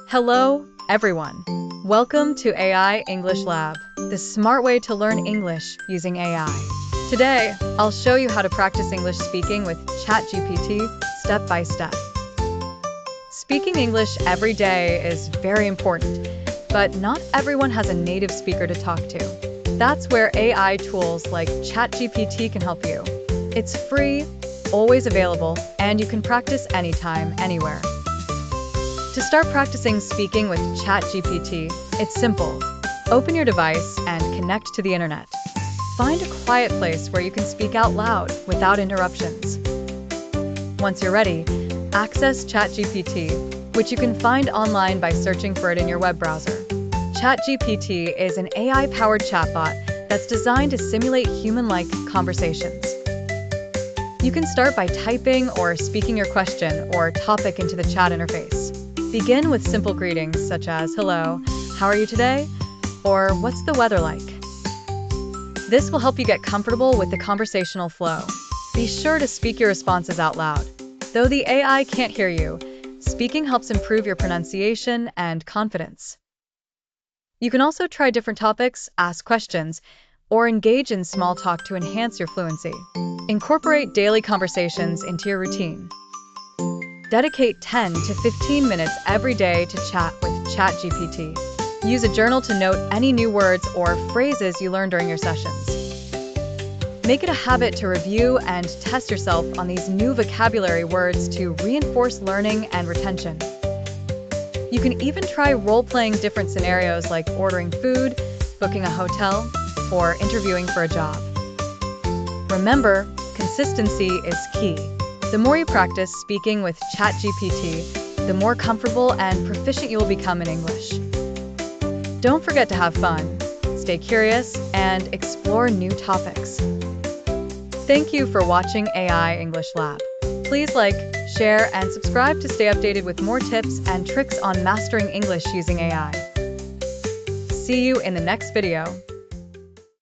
Hello, everyone. Welcome to AI English Lab, the smart way to learn English using AI. Today, I'll show you how to practice English speaking with ChatGPT step by step. Speaking English every day is very important, but not everyone has a native speaker to talk to. That's where AI tools like ChatGPT can help you. It's free, always available, and you can practice anytime, anywhere. To start practicing speaking with ChatGPT, it's simple. Open your device and connect to the internet. Find a quiet place where you can speak out loud without interruptions. Once you're ready, access ChatGPT, which you can find online by searching for it in your web browser. ChatGPT is an AI-powered chatbot that's designed to simulate human-like conversations. You can start by typing or speaking your question or topic into the chat interface. Begin with simple greetings such as, "Hello, how are you today?" or "What's the weather like?" This will help you get comfortable with the conversational flow. Be sure to speak your responses out loud. Though the AI can't hear you, speaking helps improve your pronunciation and confidence. You can also try different topics, ask questions, or engage in small talk to enhance your fluency. Incorporate daily conversations into your routine. Dedicate 10 to 15 minutes every day to chat with ChatGPT. Use a journal to note any new words or phrases you learn during your sessions. Make it a habit to review and test yourself on these new vocabulary words to reinforce learning and retention. You can even try role-playing different scenarios like ordering food, booking a hotel, or interviewing for a job. Remember, consistency is key. The more you practice speaking with ChatGPT, the more comfortable and proficient you will become in English. Don't forget to have fun, stay curious, and explore new topics. Thank you for watching AI English Lab. Please like, share, and subscribe to stay updated with more tips and tricks on mastering English using AI. See you in the next video.